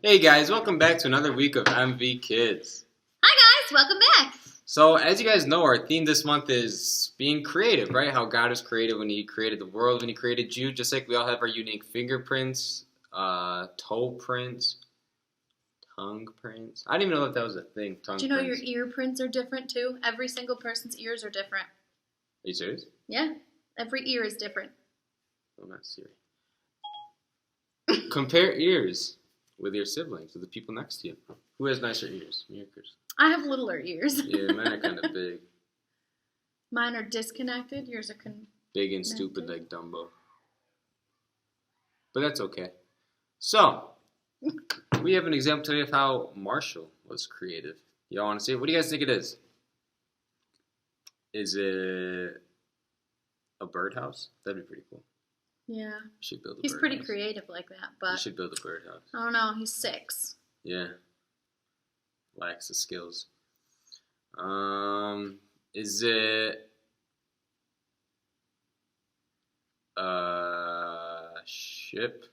Hey guys, welcome back to another week of MV Kids. Hi guys, welcome back. So, as you guys know, our theme this month is being creative, right? How God was creative when He created the world, when He created you, just like we all have our unique fingerprints, toe prints, tongue prints. I didn't even know if that was a thing, tongue Do you know prints. your ear prints are different too? Every single person's ears are different. Are you serious? Yeah, every ear is different. I'm not serious. Compare ears with your siblings, with the people next to you. Who has nicer ears? Me or Chris? I have littler ears. Yeah, mine are kind of big. Mine are disconnected. Yours are Big and stupid like Dumbo. But that's okay. So, we have an example today of how Marshall was creative. Y'all want to see it? What do you guys think it is? Is it a birdhouse? That'd be pretty cool. Yeah. You should build a He's birdhouse. pretty creative like that, You but should build a birdhouse. I don't know. He's 6. Yeah. Lacks the skills. Is it a ship?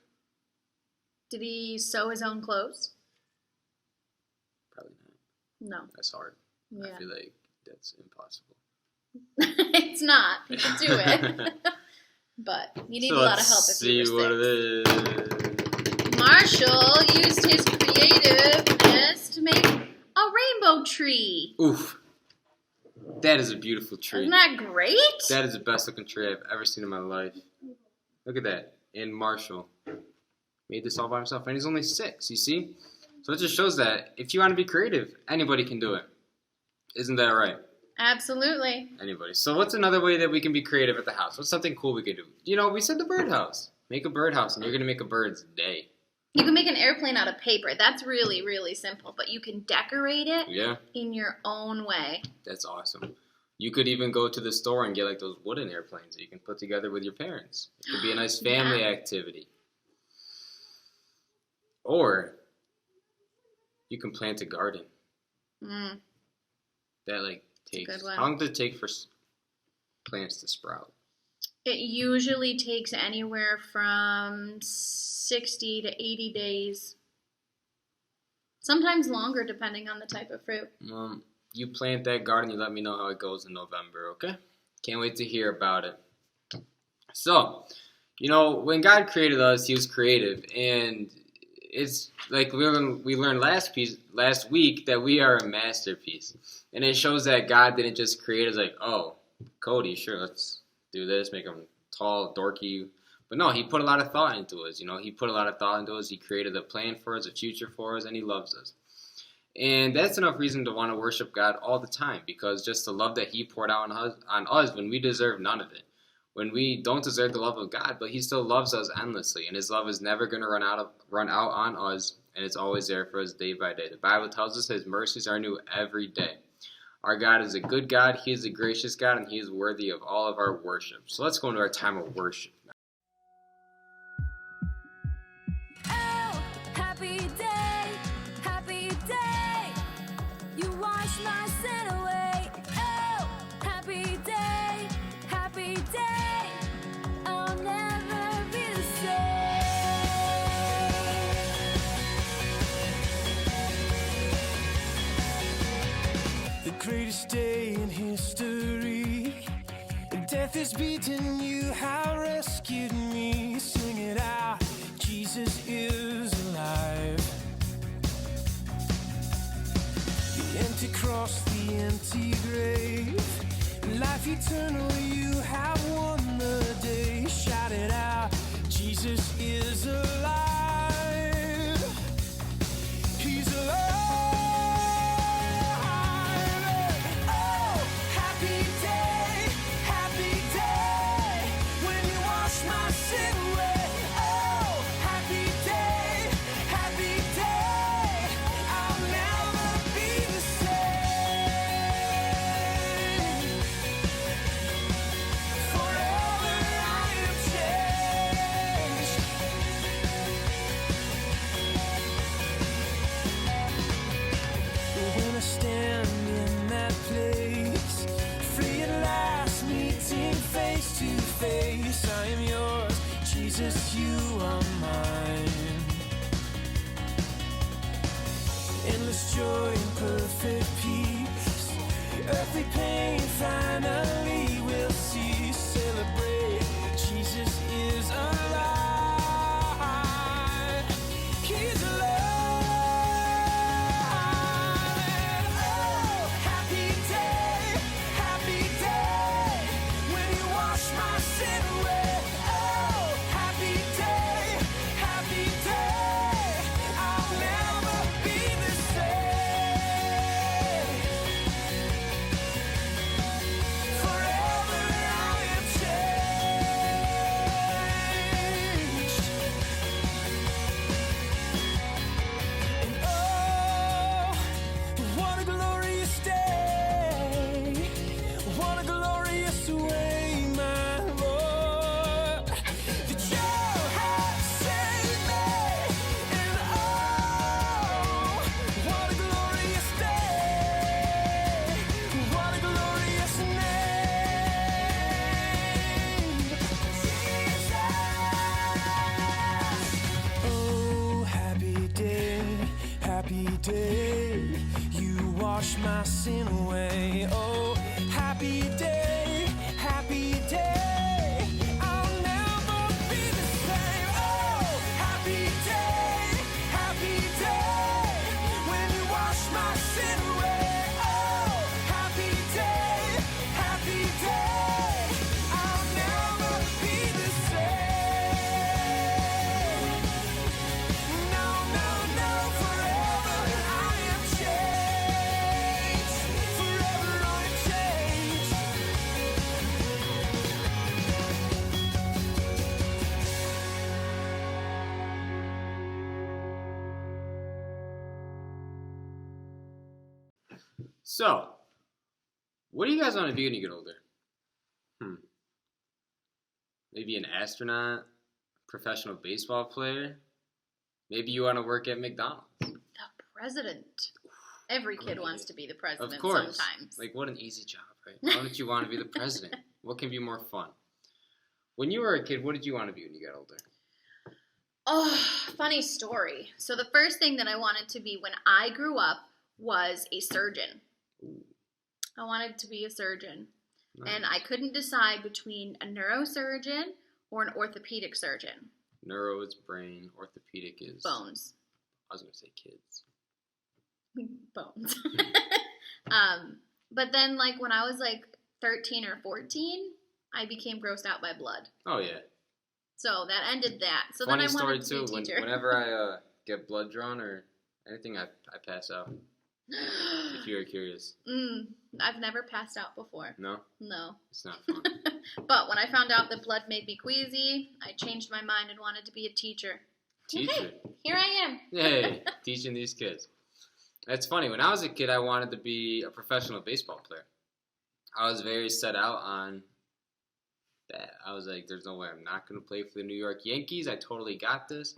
Did he sew his own clothes? Probably not. No. That's hard. Yeah. I feel like that's impossible. It's not. He can do it. But you need a lot of help if you see were what 6. it is. Marshall used his creativeness to make a rainbow tree. Oof. That is a beautiful tree. Isn't that great? That is the best looking tree I've ever seen in my life. Look at that. And Marshall made this all by himself. And he's only 6, you see? So it just shows that if you want to be creative, anybody can do it. Isn't that right? Absolutely. Anybody. So what's another way that we can be creative at the house? What's something cool we could do? You know, we said the birdhouse. Make a birdhouse, and you're going to make a bird's day. You can make an airplane out of paper. That's really, really simple. But you can decorate it Yeah, in your own way. that's awesome. You could even go to the store and get like those wooden airplanes that you can put together with your parents. It could be a nice family activity. Or you can plant a garden. Mm. That like a takes, good one. how long does it take for plants to sprout? It usually takes anywhere from 60 to 80 days. Sometimes longer, depending on the type of fruit. You plant that garden, you let me know how it goes in November, okay? Can't wait to hear about it. So, you know, when God created us, He was creative, and it's like we learned last week that we are a masterpiece, and it shows that God didn't just create us like, oh, Cody, sure, let's do this, make him tall, dorky. But no, He put a lot of thought into us. You know, He put a lot of thought into us. He created a plan for us, a future for us, and He loves us. And that's enough reason to want to worship God all the time, because just the love that He poured out on us when we deserve none of it. When we don't deserve the love of God, but He still loves us endlessly, and His love is never going to run out on us, and it's always there for us day by day. The Bible tells us His mercies are new every day. Our God is a good God, He is a gracious God, and He is worthy of all of our worship. So let's go into our time of worship now. Oh, happy day, you wash my sin away. Oh, happy day, I'll never be the same. The greatest day in history. Death has beaten, you have rescued me. Sing it out, Jesus is alive. The empty cross, the empty grave. Life eternal, you have won the day. Shout it out, Jesus is alive. He's alive. Oh, happy day, when you wash my sin away. Oh, happy day, I'll never be the same. Forever I am changed. When I stand in that place, free at last, meeting face to face, I am yours, Jesus, you are mine. There's joy and perfect peace. Earthly pain finally will cease. Celebrate, Jesus is alive. He's alive. And oh, happy day, when you wash my sin away. Oh, happy day, I'll never be the same. Forever I am changed. And oh, what a glorious day. What a glorious way, my Lord, that you have saved me. And oh, what a glorious day. What a glorious name, Jesus. Oh, happy day, you wash my sin away. Oh, happy day, I'll never be the same. Oh, happy day, when you wash my sin away. Oh, happy day, I'll never be the same. No, forever I am changed. Forever I am changed. So, what do you guys want to be when you get older? Maybe an astronaut, professional baseball player. Maybe you want to work at McDonald's. The president. Every kid wants to be the president Of course. sometimes. Like, what an easy job, right? Why don't you want to be the president? What can be more fun? When you were a kid, what did you want to be when you got older? Oh, funny story. So the first thing that I wanted to be when I grew up was a surgeon. I wanted to be a surgeon. Nice. And I couldn't decide between a neurosurgeon or an orthopedic surgeon. Neuro is brain, orthopedic is... Bones. I was going to say kids. Bones. But then, like, when I was, like, 13 or 14, I became grossed out by blood. Oh, yeah. So that ended that. So Funny then I story, wanted to too. be a teacher. Whenever I get blood drawn or anything, I pass out. If you're curious. I've never passed out before. No? No. It's not fun. But when I found out that blood made me queasy, I changed my mind and wanted to be a teacher. Teacher. Hey, here I am. Yay, teaching these kids. That's funny. When I was a kid, I wanted to be a professional baseball player. I was very set out on that. I was like, there's no way I'm not going to play for the New York Yankees. I totally got this.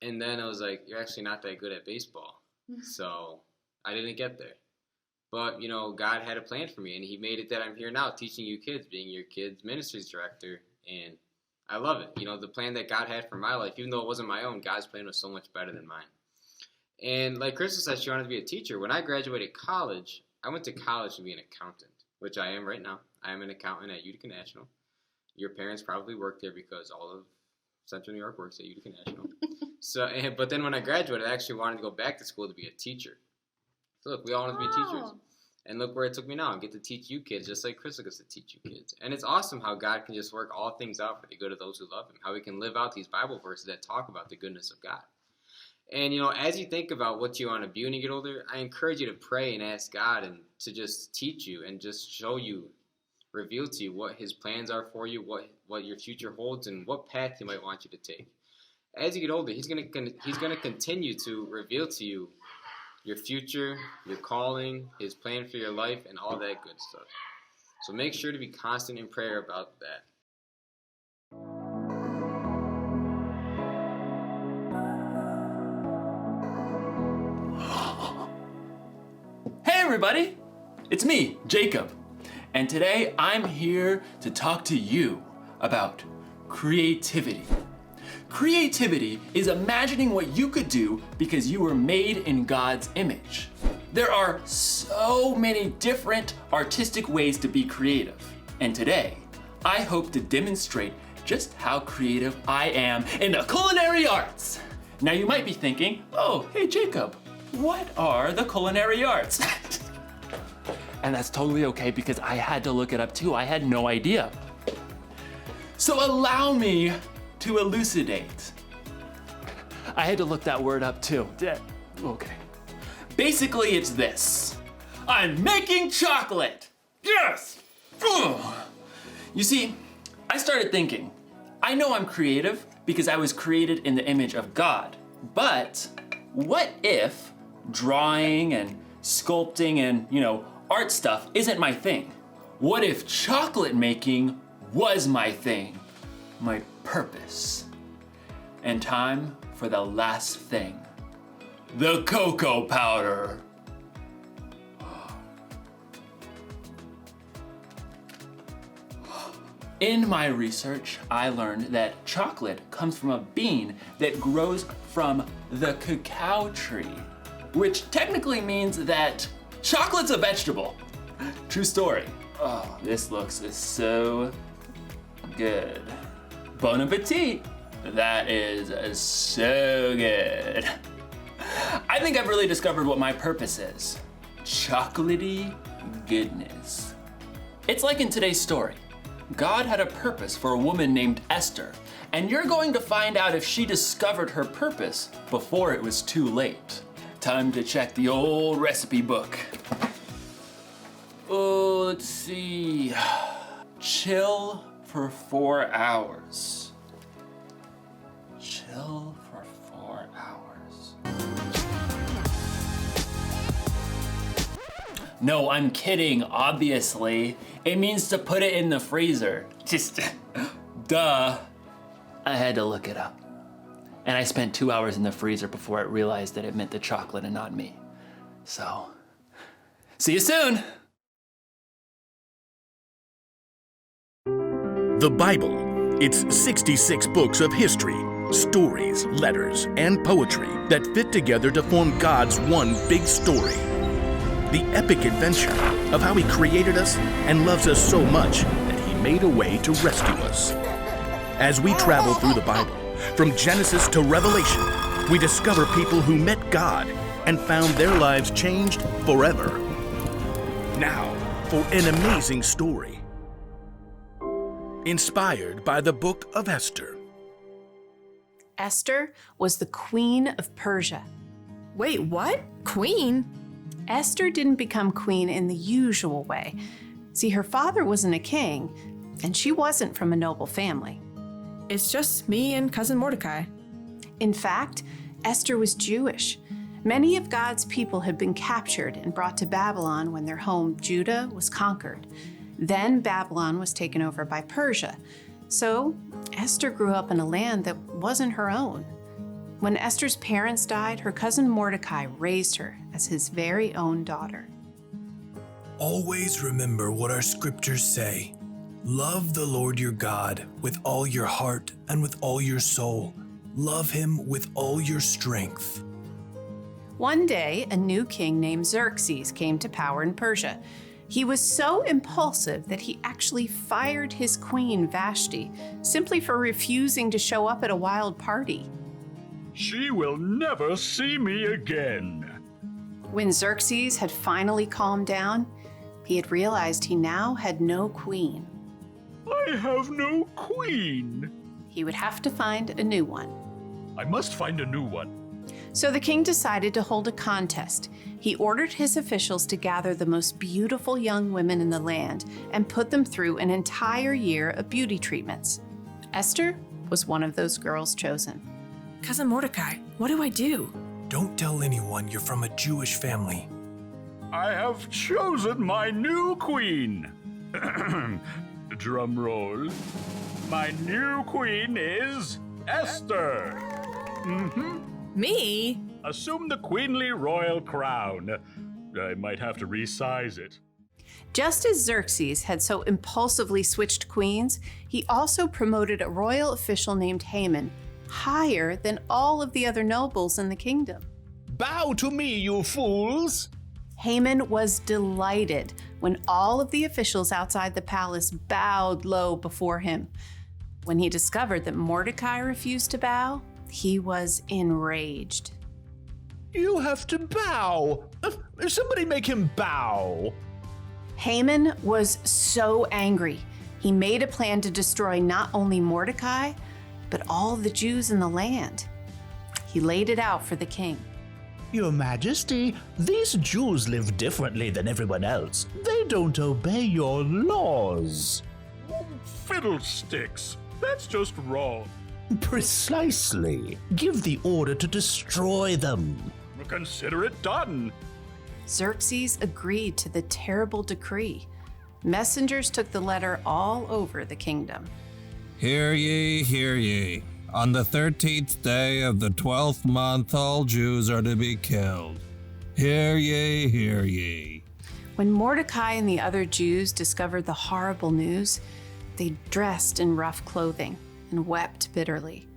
And then I was like, you're actually not that good at baseball. So I didn't get there. But, you know, God had a plan for me, and he made it that I'm here now teaching you kids, being your kids' ministries director, and I love it. You know, the plan that God had for my life, even though it wasn't my own, God's plan was so much better than mine. And like Crystal said, she wanted to be a teacher. When I graduated college, I went to college to be an accountant, which I am right now. I am an accountant at Utica National. Your parents probably work there because all of Central New York works at Utica National. But then when I graduated, I actually wanted to go back to school to be a teacher. So look, we all want to be teachers. And look where it took me now. I get to teach you kids just like Crystal gets to teach you kids. And it's awesome how God can just work all things out for the good of those who love him. How we can live out these Bible verses that talk about the goodness of God. And, you know, as you think about what you want to be when you get older, I encourage you to pray and ask God and to just teach you and just show you, reveal to you what his plans are for you, what your future holds, and what path he might want you to take. As you get older, he's going to continue to reveal to you your future, your calling, his plan for your life, and all that good stuff. So make sure to be constant in prayer about that. Hey everybody, it's me, Jacob, and today I'm here to talk to you about creativity. Creativity is imagining what you could do because you were made in God's image. There are so many different artistic ways to be creative. And today, I hope to demonstrate just how creative I am in the culinary arts. Now you might be thinking, oh, hey Jacob, what are the culinary arts? And that's totally okay because I had to look it up too. I had no idea. So allow me to elucidate. I had to look that word up too. Okay. Basically, it's this. I'm making chocolate. Yes! Ugh. You see, I started thinking, I know I'm creative because I was created in the image of God. But what if drawing and sculpting and, art stuff isn't my thing? What if chocolate making was my thing, my purpose? And time for the last thing, the cocoa powder. In my research, I learned that chocolate comes from a bean that grows from the cacao tree, which technically means that chocolate's a vegetable. True story. Oh, this looks so good. Bon appetit. That is so good. I think I've really discovered what my purpose is. Chocolatey goodness. It's like in today's story. God had a purpose for a woman named Esther, and you're going to find out if she discovered her purpose before it was too late. Time to check the old recipe book. Oh, let's see. Chill for 4 hours. Chill for 4 hours. No, I'm kidding, obviously. It means to put it in the freezer. Just, duh. I had to look it up. And I spent 2 hours in the freezer before I realized that it meant the chocolate and not me. So, see you soon. The Bible. It's 66 books of history, stories, letters, and poetry that fit together to form God's one big story. The epic adventure of how He created us and loves us so much that He made a way to rescue us. As we travel through the Bible, from Genesis to Revelation, we discover people who met God and found their lives changed forever. Now, for an amazing story. Inspired by the Book of Esther. Esther was the queen of Persia. Wait, what? Queen? Esther didn't become queen in the usual way. See, her father wasn't a king, and she wasn't from a noble family. It's just me and cousin Mordecai. In fact, Esther was Jewish. Many of God's people had been captured and brought to Babylon when their home, Judah, was conquered. Then Babylon was taken over by Persia. So Esther grew up in a land that wasn't her own. When Esther's parents died, her cousin Mordecai raised her as his very own daughter. Always remember what our scriptures say. Love the Lord your God with all your heart and with all your soul. Love Him with all your strength. One day, a new king named Xerxes came to power in Persia. He was so impulsive that he actually fired his queen Vashti simply for refusing to show up at a wild party. She will never see me again. When Xerxes had finally calmed down, he had realized he now had no queen. I have no queen. He would have to find a new one. I must find a new one. So the king decided to hold a contest. He ordered his officials to gather the most beautiful young women in the land and put them through an entire year of beauty treatments. Esther was one of those girls chosen. Cousin Mordecai, what do I do? Don't tell anyone you're from a Jewish family. I have chosen my new queen. Drum roll. My new queen is Esther. Me? Assume the queenly royal crown. I might have to resize it. Just as Xerxes had so impulsively switched queens, he also promoted a royal official named Haman higher than all of the other nobles in the kingdom. Bow to me, you fools! Haman was delighted when all of the officials outside the palace bowed low before him. When he discovered that Mordecai refused to bow, he was enraged. You have to bow! Somebody make him bow! Haman was so angry. He made a plan to destroy not only Mordecai, but all the Jews in the land. He laid it out for the king. Your Majesty, these Jews live differently than everyone else. They don't obey your laws. Fiddlesticks! That's just wrong. Precisely. Give the order to destroy them. Consider it done. Xerxes agreed to the terrible decree. Messengers took the letter all over the kingdom. Hear ye, hear ye. On the 13th day of the 12th month, all Jews are to be killed. Hear ye, hear ye. When Mordecai and the other Jews discovered the horrible news, they dressed in rough clothing and wept bitterly.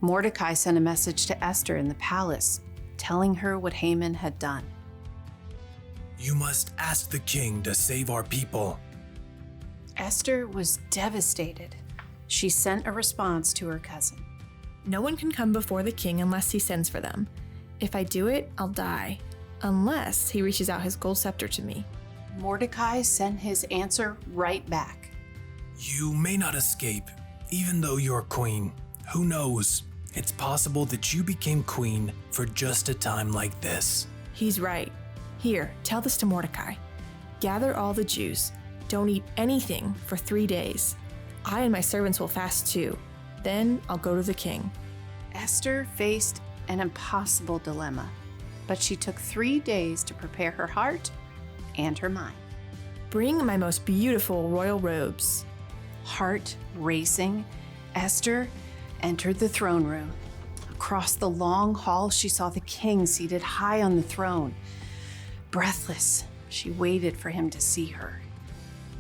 Mordecai sent a message to Esther in the palace, telling her what Haman had done. You must ask the king to save our people. Esther was devastated. She sent a response to her cousin. No one can come before the king unless he sends for them. If I do it, I'll die, unless he reaches out his gold scepter to me. Mordecai sent his answer right back. You may not escape, even though you're queen. Who knows? It's possible that you became queen for just a time like this. He's right. Here, tell this to Mordecai. Gather all the Jews. Don't eat anything for 3 days. I and my servants will fast too. Then I'll go to the king. Esther faced an impossible dilemma, but she took 3 days to prepare her heart and her mind. Bring my most beautiful royal robes. Heart racing, Esther entered the throne room. Across the long hall, she saw the king seated high on the throne. Breathless, she waited for him to see her.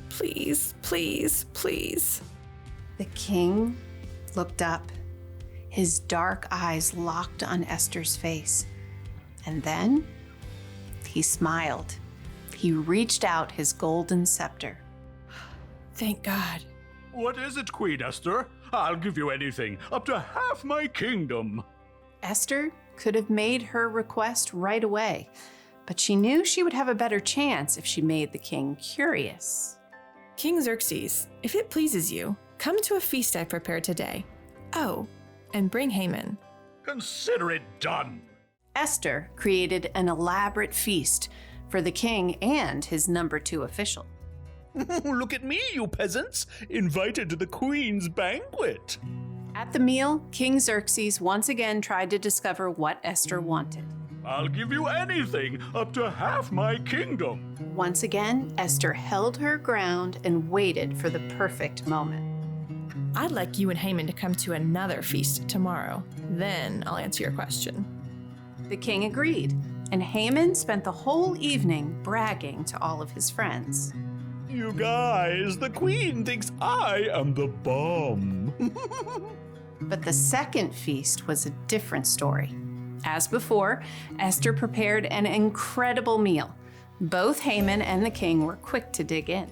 Please, please, please. The king looked up. His dark eyes locked on Esther's face. And then he smiled. He reached out his golden scepter. Thank God. What is it, Queen Esther? I'll give you anything, up to half my kingdom. Esther could have made her request right away, but she knew she would have a better chance if she made the king curious. King Xerxes, if it pleases you, come to a feast I prepared today. Oh, and bring Haman. Consider it done. Esther created an elaborate feast for the king and his number 2 official. Look at me, you peasants, invited to the queen's banquet. At the meal, King Xerxes once again tried to discover what Esther wanted. I'll give you anything, up to half my kingdom. Once again, Esther held her ground and waited for the perfect moment. I'd like you and Haman to come to another feast tomorrow. Then I'll answer your question. The king agreed, and Haman spent the whole evening bragging to all of his friends. You guys, the queen thinks I am the bomb. But the second feast was a different story. As before, Esther prepared an incredible meal. Both Haman and the king were quick to dig in.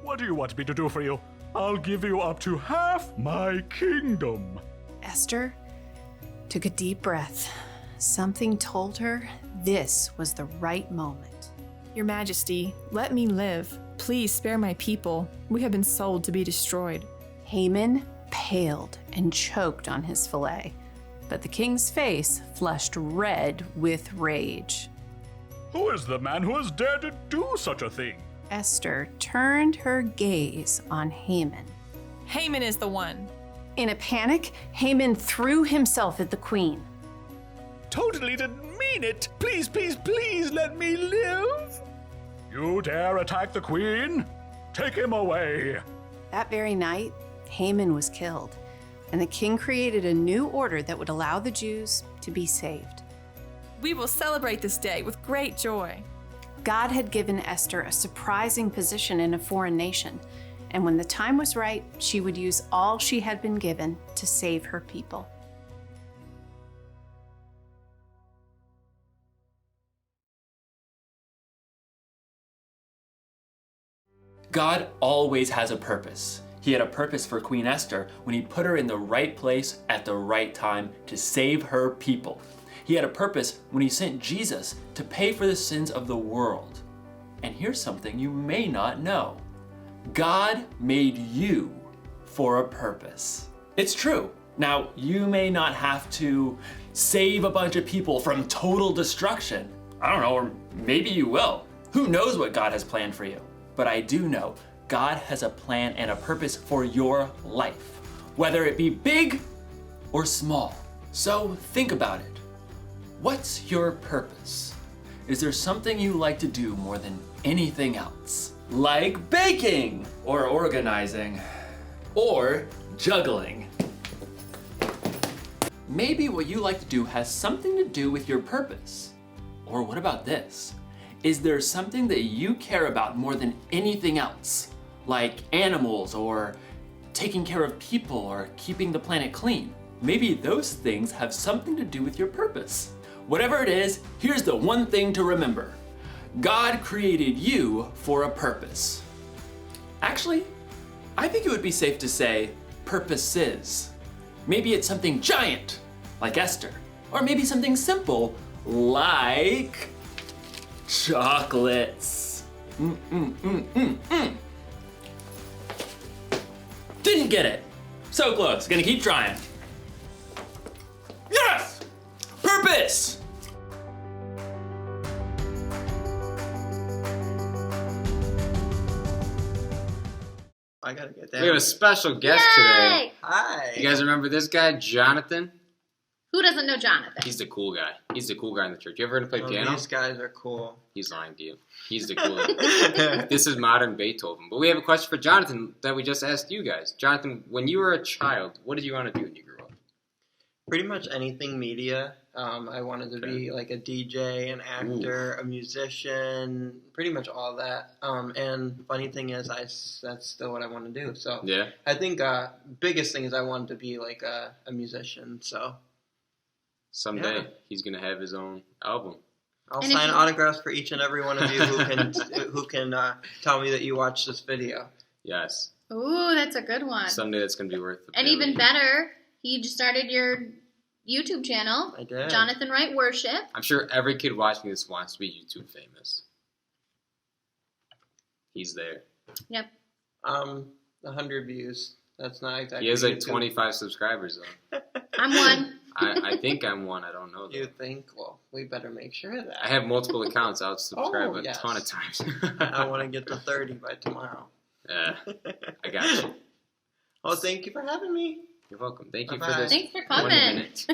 What do you want me to do for you? I'll give you up to half my kingdom. Esther took a deep breath. Something told her this was the right moment. Your Majesty, let me live. Please spare my people. We have been sold to be destroyed. Haman paled and choked on his fillet, but the king's face flushed red with rage. Who is the man who has dared to do such a thing? Esther turned her gaze on Haman. Haman is the one. In a panic, Haman threw himself at the queen. Totally didn't mean it. Please, please, please let me live. You dare attack the queen? Take him away. That very night, Haman was killed, and the king created a new order that would allow the Jews to be saved. We will celebrate this day with great joy. God had given Esther a surprising position in a foreign nation, and when the time was right, she would use all she had been given to save her people. God always has a purpose. He had a purpose for Queen Esther when he put her in the right place at the right time to save her people. He had a purpose when he sent Jesus to pay for the sins of the world. And here's something you may not know. God made you for a purpose. It's true. Now, you may not have to save a bunch of people from total destruction. I don't know, or maybe you will. Who knows what God has planned for you? But I do know God has a plan and a purpose for your life, whether it be big or small. So think about it. What's your purpose? Is there something you like to do more than anything else? Like baking, or organizing, or juggling. Maybe what you like to do has something to do with your purpose. Or what about this? Is there something that you care about more than anything else? Like animals, or taking care of people, or keeping the planet clean? Maybe those things have something to do with your purpose. Whatever it is, here's the one thing to remember. God created you for a purpose. Actually, I think it would be safe to say purposes. Maybe it's something giant, like Esther. Or maybe something simple, like chocolates. Didn't get it. So close, gonna keep trying. Yes! Purpose! I gotta get that. We have a special guest Yay! today. Hi. You guys remember this guy, Jonathan? Who doesn't know Jonathan? He's the cool guy. He's the cool guy in the church. You ever heard him play piano? These guys are cool. He's lying to you. He's the cool guy. This is modern Beethoven. But we have a question for Jonathan that we just asked you guys. Jonathan, when you were a child, what did you want to do when you grew up? Pretty much anything media. I wanted to be like a DJ, an actor, a musician, pretty much all that. And funny thing is, that's still what I want to do. So Yeah. I think biggest thing is I wanted to be like a musician. So Someday Yeah. he's gonna have his own album. I'll And if sign you- autographs for each and every one of you who can tell me that you watched this video. Yes. Ooh, that's a good one. Someday that's gonna be worth the And penny. even better, you just started your YouTube channel, I did. Jonathan Wright Worship. I'm sure every kid watching this wants to be YouTube famous. He's there. Yep. 100 views. That's not exactly. He has like YouTube. 25 subscribers though. I'm one. I think I'm one. I don't know though. You think? Well, we better make sure of that. I have multiple accounts. I'll subscribe Oh, a yes. ton of times. I want to get to 30 by tomorrow. Yeah, I got you. Well, thank you for having me. You're welcome. Thank you for Bye-bye. this. Thanks for 20 coming. minutes.